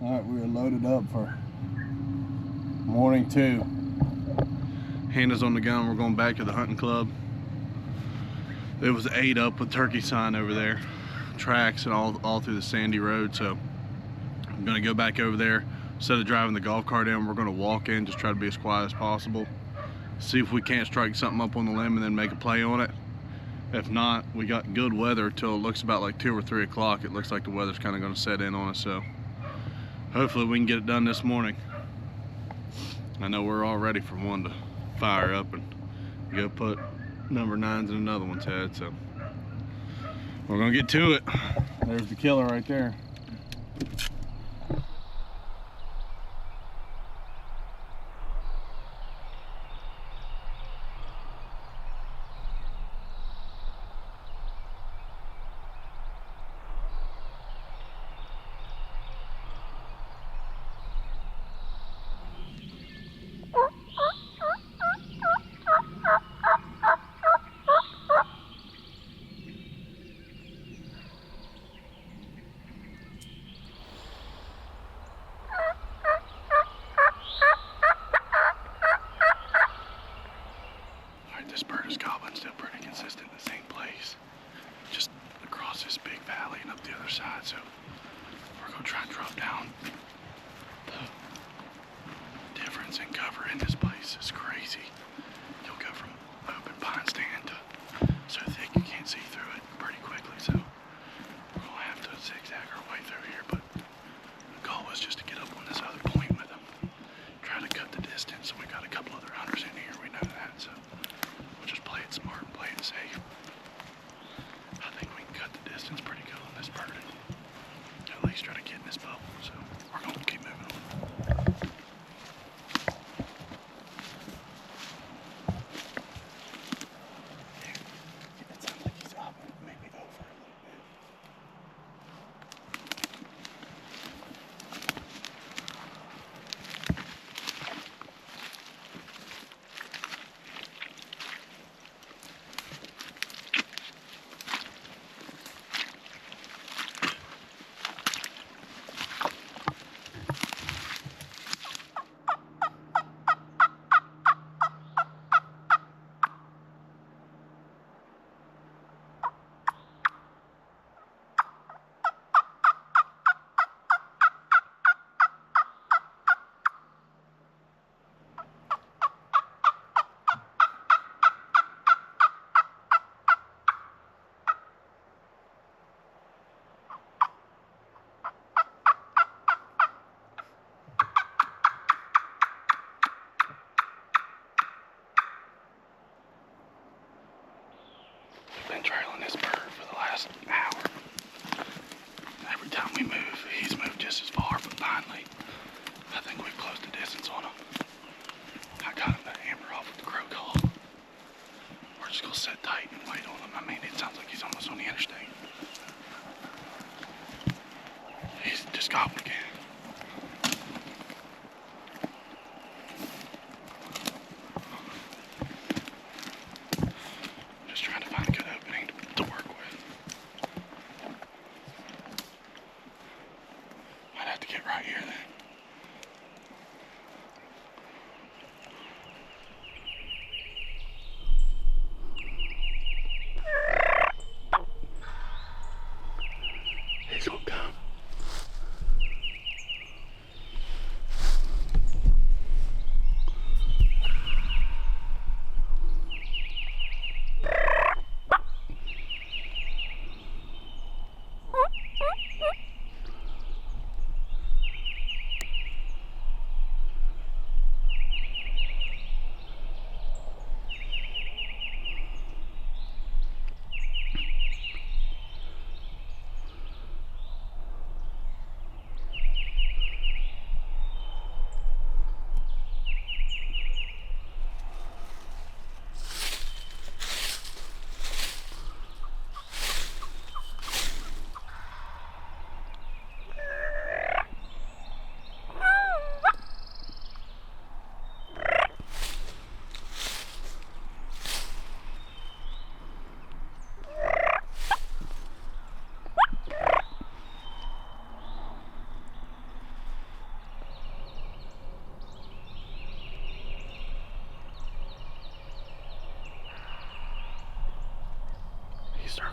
All right, we are loaded up for morning 2. Hannah's on the gun. We're going back to the hunting club. It was 8 up with turkey sign over there, tracks and all through the sandy road. So I'm gonna go back over there. Instead of driving the golf cart in, we're gonna walk in, just try to be as quiet as possible. See if we can't strike something up on the limb and then make a play on it. If not, we got good weather till it looks about like 2 or 3 o'clock. It looks like the weather's kind of gonna set in on us. So hopefully we can get it done this morning. I know we're all ready for one to fire up and go put number 9s in another one's head. So we're gonna get to it. There's the killer right there. This bird is gobbling still pretty consistent in the same place, just across this big valley and up the other side. So we're gonna try and drop down. The difference in cover in this place is crazy. You'll go from open pine stand to so thick you can't see through it pretty quickly. So we're gonna have to zigzag our way through here, but the goal is just to get up on this other point with them, try to cut the distance. So we got a couple other hunters in here, we know that. So just play it smart and play it safe. I think we can cut the distance pretty good on this bird and at least try to get in this bubble. So we're going to keep moving on. Yeah, it sounds like he's up, maybe over a little bit. Been trailing this bird for the last hour. Every time we move, he's moved just as far, but finally, I think we've closed the distance on him. I got him to hammer off with the crow call. We're just gonna sit tight and wait on him. I mean, it sounds like he's almost on the interstate. He's just gobbling again. Get right here then. He's gonna come.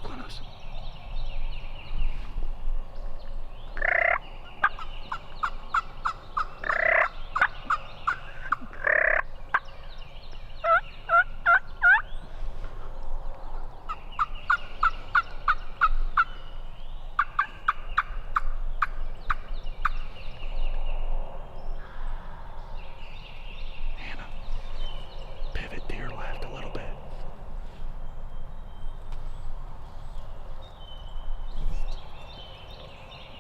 circling us. Pivot to your left a little bit.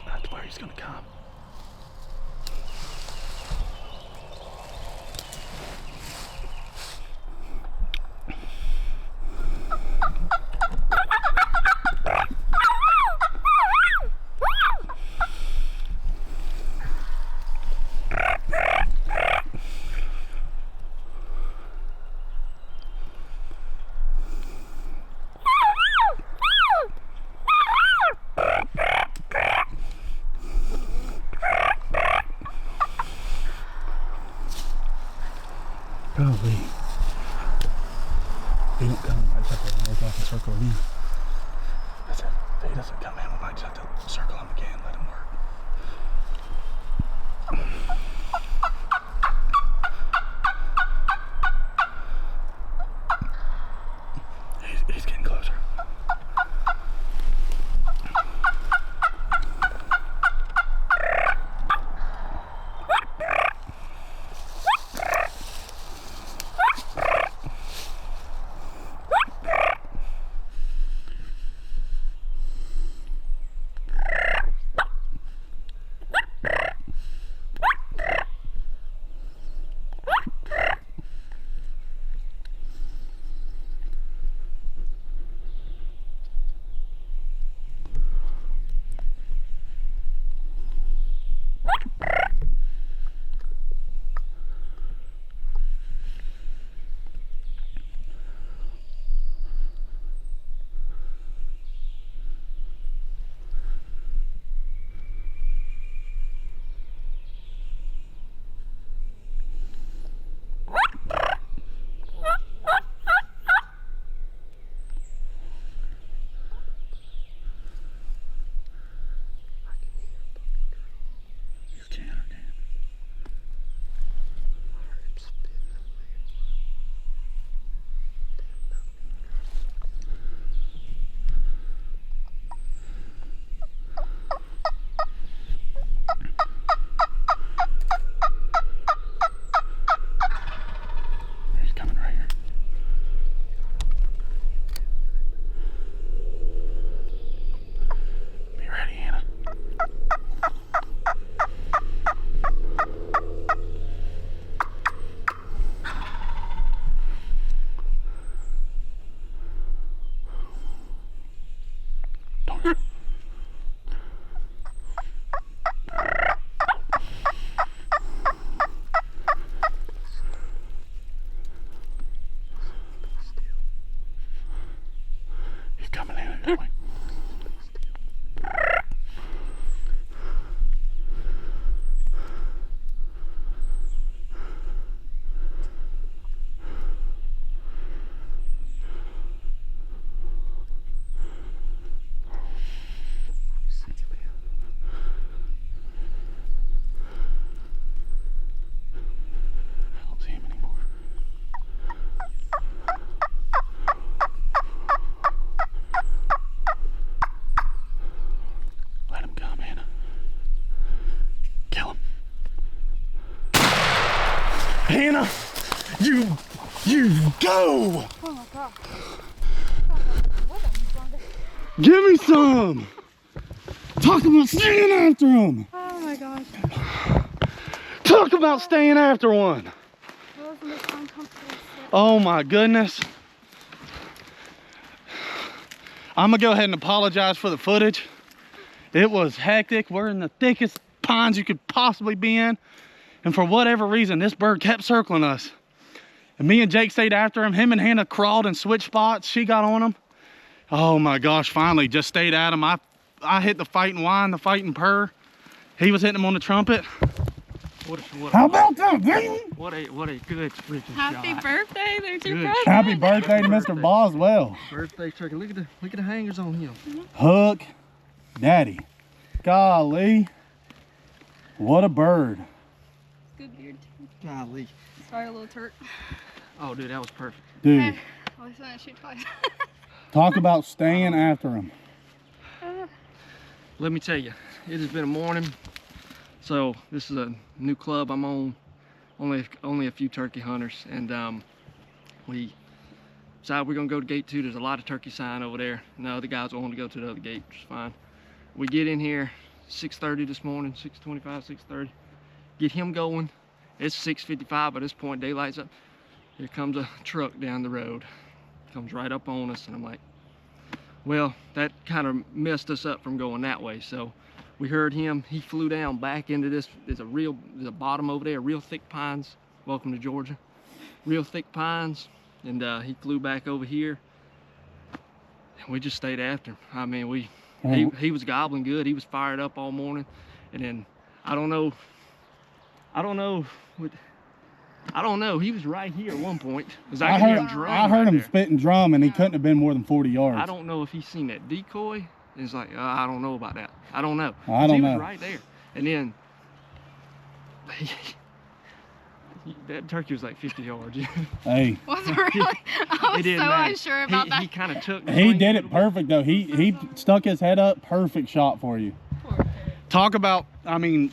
That's where he's gonna come. Golly. If he don't come, we might just have to work off and circle again. That's it. If he doesn't come in, we might just have to circle him again, let him work. He's getting closer. Hannah, you go! Oh my God. Give me some! Talk about staying after him! Oh my gosh. Talk about staying after one! That was the most uncomfortable step. Oh my goodness. I'm gonna go ahead and apologize for the footage. It was hectic. We're in the thickest pines you could possibly be in. And for whatever reason, this bird kept circling us. And me and Jake stayed after him. Him and Hannah crawled and switched spots. She got on him. Oh my gosh, finally just stayed at him. I hit the fighting whine, the fighting purr. He was hitting him on the trumpet. How about that, baby? What a good freaking Happy shot. birthday. There's your Good. present. Happy birthday to Mr. Boswell. Birthday turkey. Look at the hangers on him. Hook, daddy. Golly. What a bird. Good beard too. Golly. Sorry, little Turk. Oh, dude, that was perfect. Dude, I was gonna shoot twice. talk about staying after him. Let me tell you, it has been a morning. So this is a new club I'm on. Only a few turkey hunters, and we decided we're gonna go to gate 2. There's a lot of turkey sign over there. And the other guys want to go to the other gate, which is fine. We get in here 6:30 this morning, 6:25, 6:30. Get him going. It's 6:55 by this point. Daylight's up. Here comes a truck down the road. Comes right up on us, and I'm like, well, that kind of messed us up from going that way. So we heard him. He flew down back into this. There's a bottom over there, real thick pines. Welcome to Georgia. Real thick pines, and he flew back over here. And we just stayed after him. I mean, he was gobbling good. He was fired up all morning, and then I don't know. He was right here at one point. I heard him spit and drum, and he couldn't have been more than 40 yards. I don't know if he's seen that decoy. It's like, I don't know about that. I don't know. I don't know. He was right there. And then that turkey was like 50 yards. Hey. Was it really? I was so unsure about that. He kind of took. He did it perfect though. He stuck his head up. Perfect shot for you. Talk about, I mean,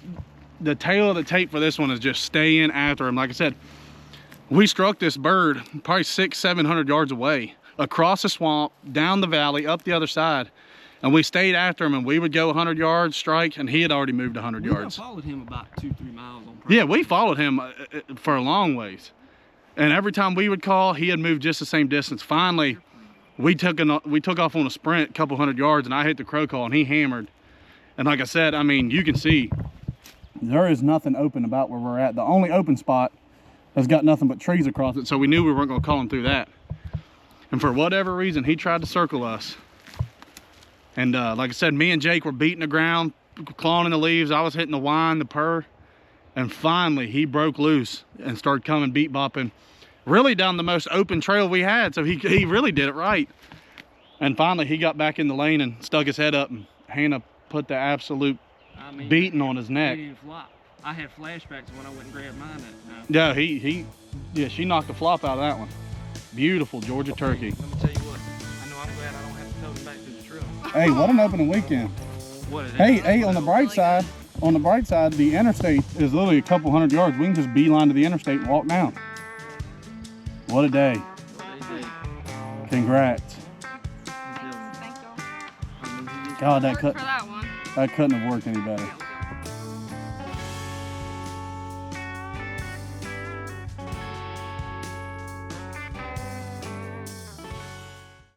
the tail of the tape for this one is just staying after him. Like I said, we struck this bird probably 600-700 yards away, across the swamp, down the valley, up the other side, and we stayed after him. And we would go 100 yards, strike, and he had already moved 100 yards. We followed him about 2-3 miles on purpose. Yeah, we followed him for a long ways, and every time we would call, he had moved just the same distance. Finally, we took off on a sprint, a couple 100 yards, and I hit the crow call, and he hammered. And like I said, I mean, you can see there is nothing open about where we're at. The only open spot has got nothing but trees across it, so we knew we weren't going to call him through that. And for whatever reason, he tried to circle us. And like I said, me and Jake were beating the ground, clawing in the leaves. I was hitting the whine, the purr. And finally, he broke loose and started coming beat bopping, really down the most open trail we had. So he really did it right. And finally, he got back in the lane and stuck his head up, and Hannah put the absolute beating on his neck. He didn't flop. I had flashbacks when I went and grabbed mine that Yeah, night. yeah, she knocked the flop out of that one. Beautiful Georgia turkey. Let me tell you what. I know I'm glad I don't have to tow him back to the truck. Hey, what an opening weekend. What is it? Hey, on the bright side, the interstate is literally a couple 100 yards. We can just beeline to the interstate and walk down. What a day. Congrats. Thank you. God, that For that one. couldn't have worked any better.